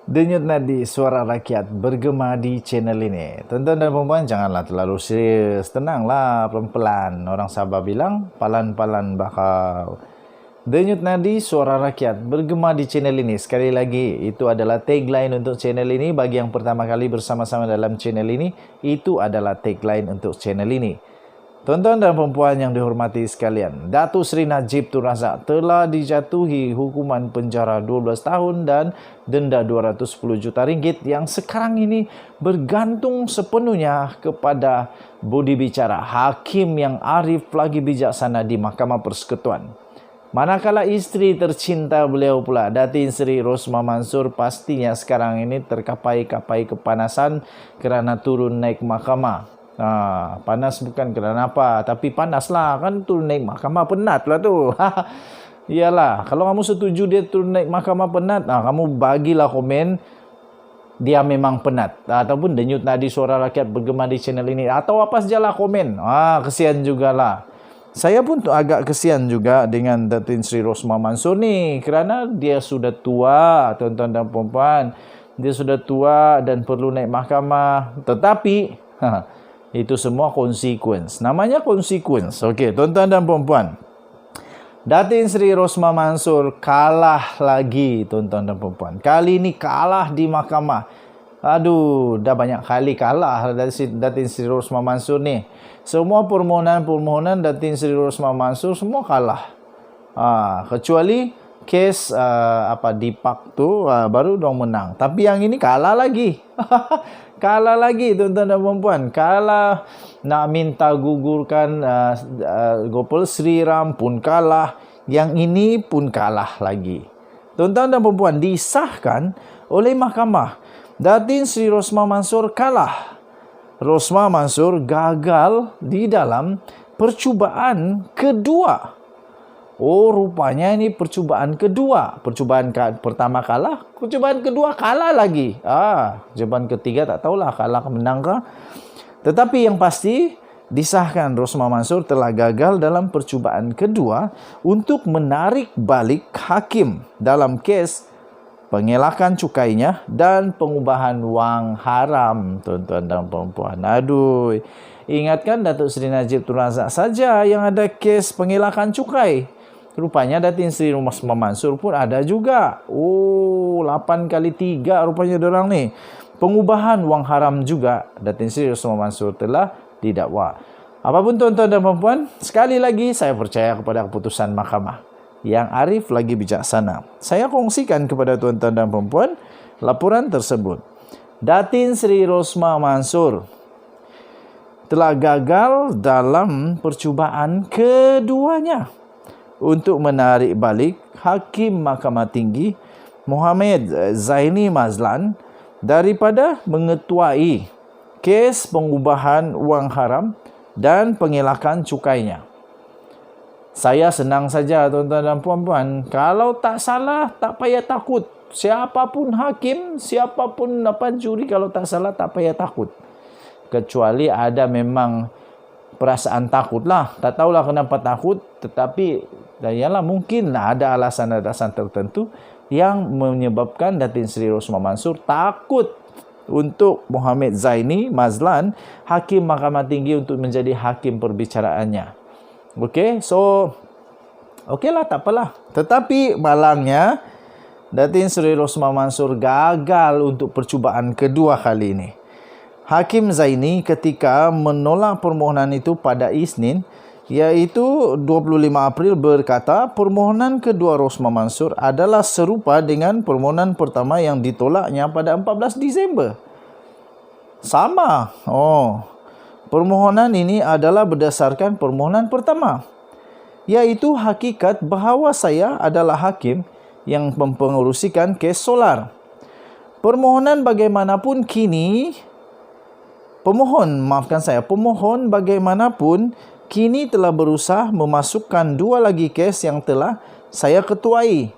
Denyut nadi suara rakyat bergema di channel ini. Tuan-tuan dan puan, janganlah terlalu serius. Tenanglah, pelan-pelan. Orang Sabah bilang, palan-palan bakal. Denyut nadi suara rakyat bergema di channel ini. Sekali lagi, itu adalah tagline untuk channel ini. Bagi yang pertama kali bersama-sama dalam channel ini, itu adalah tagline untuk channel ini. Tuan-tuan dan puan yang dihormati sekalian, Datuk Seri Najib Tun Razak telah dijatuhi hukuman penjara 12 tahun dan denda 210 juta ringgit yang sekarang ini bergantung sepenuhnya kepada budi bicara hakim yang arif lagi bijaksana di Mahkamah Persekutuan. Manakala isteri tercinta beliau pula, Datin Seri Rosmah Mansor, pastinya sekarang ini terkapai-kapai kepanasan kerana turun naik mahkamah. Panas bukan kerana apa, tapi panas lah kan, turun naik mahkamah penat lah tu. Iyalah, kalau kamu setuju dia turun naik mahkamah penat, kamu bagilah komen dia memang penat, ataupun denyut nadi suara rakyat bergema di channel ini, atau apa sajalah komen. Kesian jugalah. Saya pun agak kesian juga dengan Datin Seri Rosmah Mansor ni, kerana dia sudah tua, tuan-tuan dan puan-puan. Dia sudah tua dan perlu naik mahkamah. Tetapi itu semua consequence. Namanya consequence. Okey, tuan-tuan dan puan-puan. Datin Seri Rosmah Mansor kalah lagi, tuan-tuan dan puan-puan. Kali ini kalah di mahkamah. Aduh, dah banyak kali kalah Datin Seri Rosmah Mansor ni. Semua permohonan Datin Seri Rosmah Mansor semua kalah. Kecuali kes Dipak tu baru dong menang. Tapi yang ini kalah lagi. Kalah lagi, tuan-tuan dan puan-puan. Kalah nak minta gugurkan Gopal Sri Ram pun kalah. Yang ini pun kalah lagi. Tuan-tuan dan puan-puan, disahkan oleh mahkamah. Datin Seri Rosmah Mansor kalah. Rosmah Mansor gagal di dalam percubaan kedua. Rupanya ini percubaan kedua. Percubaan pertama kalah, percubaan kedua kalah lagi. Percubaan ketiga tak tahulah kalah ke menang ke. Tetapi yang pasti, disahkan Rosmah Mansor telah gagal dalam percubaan kedua untuk menarik balik hakim dalam kes pengelakan cukainya dan pengubahan wang haram, tuan-tuan dan puan-puan. Aduh, ingatkan Datuk Seri Najib Tun Razak saja yang ada kes pengelakan cukai. Rupanya Datin Seri Rosmah Mansor pun ada juga. 8x3 rupanya diorang ni. Pengubahan wang haram juga Datin Seri Rosmah Mansor telah didakwa. Apapun tuan-tuan dan puan-puan, sekali lagi saya percaya kepada keputusan mahkamah yang arif lagi bijaksana. Saya kongsikan kepada tuan-tuan dan puan-puan laporan tersebut. Datin Seri Rosmah Mansor telah gagal dalam percubaan keduanya untuk menarik balik Hakim Mahkamah Tinggi Mohamed Zaini Mazlan daripada mengetuai kes pengubahan wang haram dan pengelakan cukainya. Saya senang saja, tuan-tuan dan puan-puan. Kalau tak salah, tak payah takut. Siapapun hakim, siapapun juri, kalau tak salah, tak payah takut. Kecuali ada memang perasaan takut lah. Tak tahulah kenapa takut, tetapi yalah, mungkin ada alasan-alasan tertentu yang menyebabkan Datin Seri Rosmah Mansor takut untuk Mohamed Zaini Mazlan, Hakim Mahkamah Tinggi, untuk menjadi hakim perbicaraannya. Okey, so okeylah, tak apalah. Tetapi malangnya Datin Seri Rosmah Mansor gagal untuk percubaan kedua kali ini. Hakim Zaini ketika menolak permohonan itu pada Isnin, iaitu 25 April, berkata permohonan kedua Rosmah Mansor adalah serupa dengan permohonan pertama yang ditolaknya pada 14 Disember. Sama. Permohonan ini adalah berdasarkan permohonan pertama, iaitu hakikat bahawa saya adalah hakim yang mempengerusikan kes solar. Pemohon bagaimanapun kini telah berusaha memasukkan dua lagi kes yang telah saya ketuai,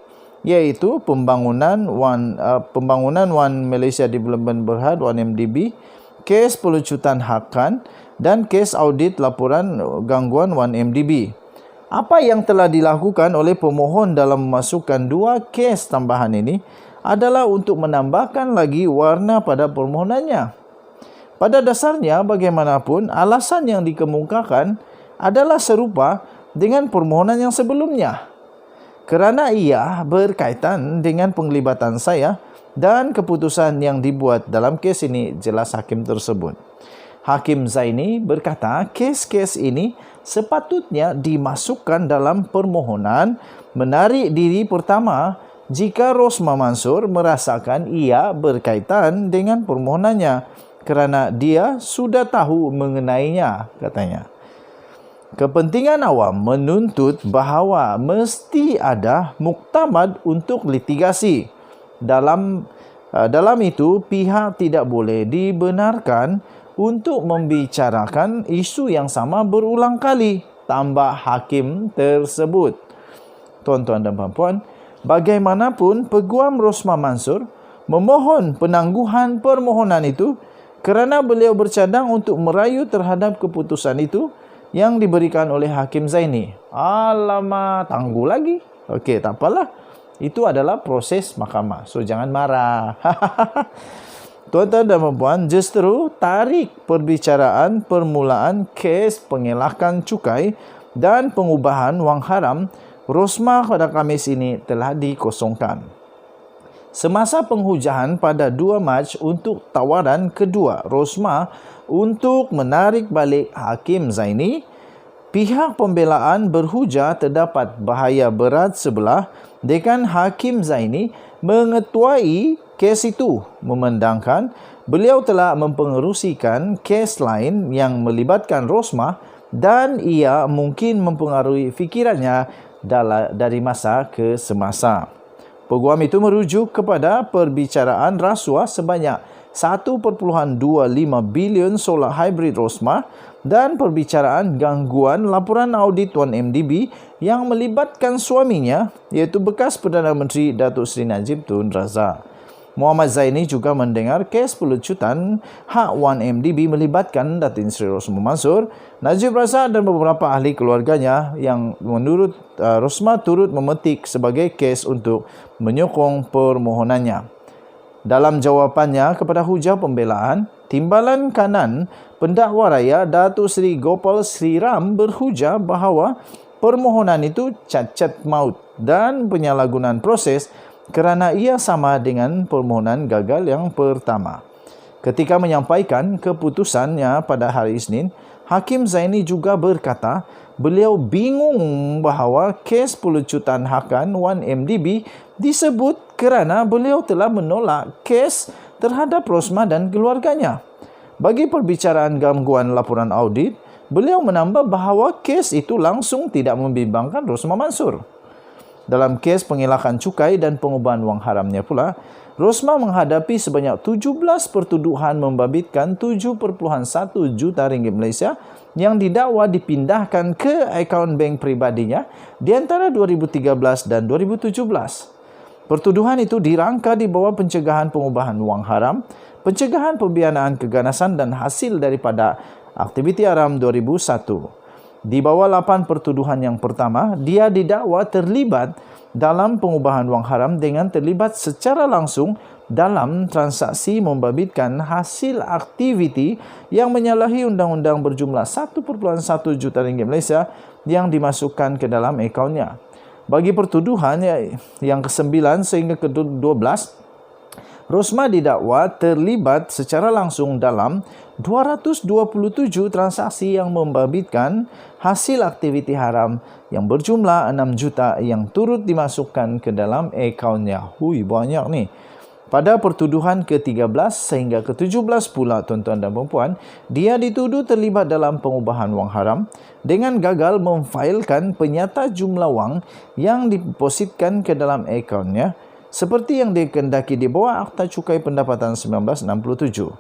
iaitu pembangunan One Malaysia Development Berhad, 1MDB, kes pelucutan hakan dan kes audit laporan gangguan 1MDB. Apa yang telah dilakukan oleh pemohon dalam memasukkan 2 kes tambahan ini adalah untuk menambahkan lagi warna pada permohonannya. Pada dasarnya, bagaimanapun, alasan yang dikemukakan adalah serupa dengan permohonan yang sebelumnya. Kerana ia berkaitan dengan penglibatan saya dan keputusan yang dibuat dalam kes ini, jelas hakim tersebut. Hakim Zaini berkata kes-kes ini sepatutnya dimasukkan dalam permohonan menarik diri pertama jika Rosmah Mansor merasakan ia berkaitan dengan permohonannya kerana dia sudah tahu mengenainya, katanya. Kepentingan awam menuntut bahawa mesti ada muktamad untuk litigasi. Dalam itu, pihak tidak boleh dibenarkan untuk membicarakan isu yang sama berulang kali, tambah hakim tersebut. Tuan-tuan dan puan-puan, bagaimanapun Peguam Rosmah Mansor memohon penangguhan permohonan itu kerana beliau bercadang untuk merayu terhadap keputusan itu yang diberikan oleh Hakim Zaini. Alamak, tangguh lagi. Okey, tak apalah. Itu adalah proses mahkamah. So, jangan marah. Tuan-tuan dan puan-puan, justru tarik perbicaraan permulaan kes pengelakan cukai dan pengubahan wang haram Rosmah pada Khamis ini telah dikosongkan. Semasa penghujahan pada 2 Mac untuk tawaran kedua Rosmah untuk menarik balik Hakim Zaini, pihak pembelaan berhujah terdapat bahaya berat sebelah dengan Hakim Zaini mengetuai kes itu, memandangkan beliau telah mempengerusikan kes lain yang melibatkan Rosmah dan ia mungkin mempengaruhi fikirannya dari masa ke semasa. Peguam itu merujuk kepada perbicaraan rasuah sebanyak 1.25 bilion solar hybrid Rosmah dan perbicaraan gangguan laporan audit 1MDB yang melibatkan suaminya, iaitu bekas Perdana Menteri Datuk Seri Najib Tun Razak. Muhammad Zaini juga mendengar kes pelucutan hak 1MDB melibatkan Datin Seri Rosmah Mansor, Najib Razak dan beberapa ahli keluarganya yang menurut Rosmah turut memetik sebagai kes untuk menyokong permohonannya. Dalam jawapannya kepada hujah pembelaan, Timbalan Kanan Pendakwa Raya Datuk Seri Gopal Sri Ram berhujah bahawa permohonan itu cacat maut dan penyalahgunaan proses kerana ia sama dengan permohonan gagal yang pertama. Ketika menyampaikan keputusannya pada hari Isnin, Hakim Zaini juga berkata beliau bingung bahawa kes pelucutan hakan 1MDB disebut kerana beliau telah menolak kes terhadap Rosmah dan keluarganya. Bagi perbicaraan gangguan laporan audit, beliau menambah bahawa kes itu langsung tidak membimbangkan Rosmah Mansor. Dalam kes pengelakan cukai dan pengubahan wang haramnya pula, Rosmah menghadapi sebanyak 17 pertuduhan membabitkan 7.1 juta ringgit Malaysia yang didakwa dipindahkan ke akaun bank pribadinya di antara 2013 dan 2017. Pertuduhan itu dirangka di bawah pencegahan pengubahan wang haram, pencegahan pembiayaan keganasan dan hasil daripada aktiviti haram 2001. Di bawah 8 pertuduhan yang pertama, dia didakwa terlibat dalam pengubahan wang haram dengan terlibat secara langsung dalam transaksi membabitkan hasil aktiviti yang menyalahi undang-undang berjumlah 1.1 juta ringgit Malaysia yang dimasukkan ke dalam akaunnya. Bagi pertuduhan yang ke-9 sehingga ke-12, Rosmah didakwa terlibat secara langsung dalam 227 transaksi yang membabitkan hasil aktiviti haram yang berjumlah 6 juta yang turut dimasukkan ke dalam akaunnya. Hui, banyak ni. Pada pertuduhan ke-13 sehingga ke-17 pula, tuan-tuan dan puan-puan, dia dituduh terlibat dalam pengubahan wang haram dengan gagal memfailkan penyata jumlah wang yang dipositkan ke dalam akaunnya seperti yang dikehendaki di bawah Akta Cukai Pendapatan 1967.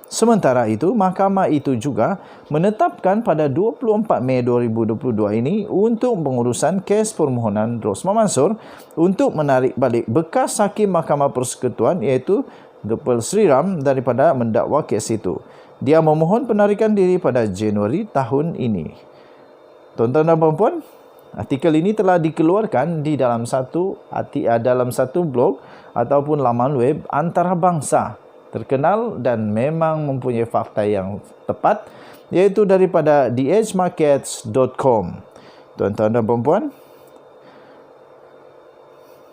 Sementara itu, mahkamah itu juga menetapkan pada 24 Mei 2022 ini untuk pengurusan kes permohonan Rosmah Mansor untuk menarik balik bekas Hakim Mahkamah Persekutuan iaitu Gopal Sri Ram daripada mendakwa kes itu. Dia memohon penarikan diri pada Januari tahun ini. Tuan-tuan dan puan-puan, Artikel ini telah dikeluarkan di dalam satu blog ataupun laman web antarabangsa terkenal dan memang mempunyai fakta yang tepat, iaitu daripada theedgemarkets.com. Tuan-tuan dan puan-puan,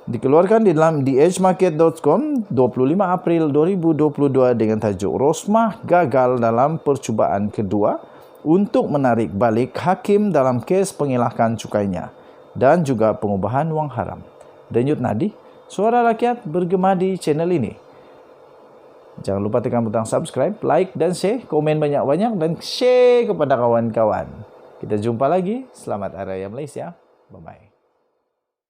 dikeluarkan di dalam theedgemarket.com 25 April 2022 dengan tajuk Rosmah gagal dalam percubaan kedua untuk menarik balik hakim dalam kes pengelakan cukainya dan juga pengubahan wang haram. Denyut nadi, suara rakyat bergema di channel ini. Jangan lupa tekan butang subscribe, like dan share, komen banyak-banyak dan share kepada kawan-kawan. Kita jumpa lagi. Selamat Hari Raya Malaysia. Bye-bye.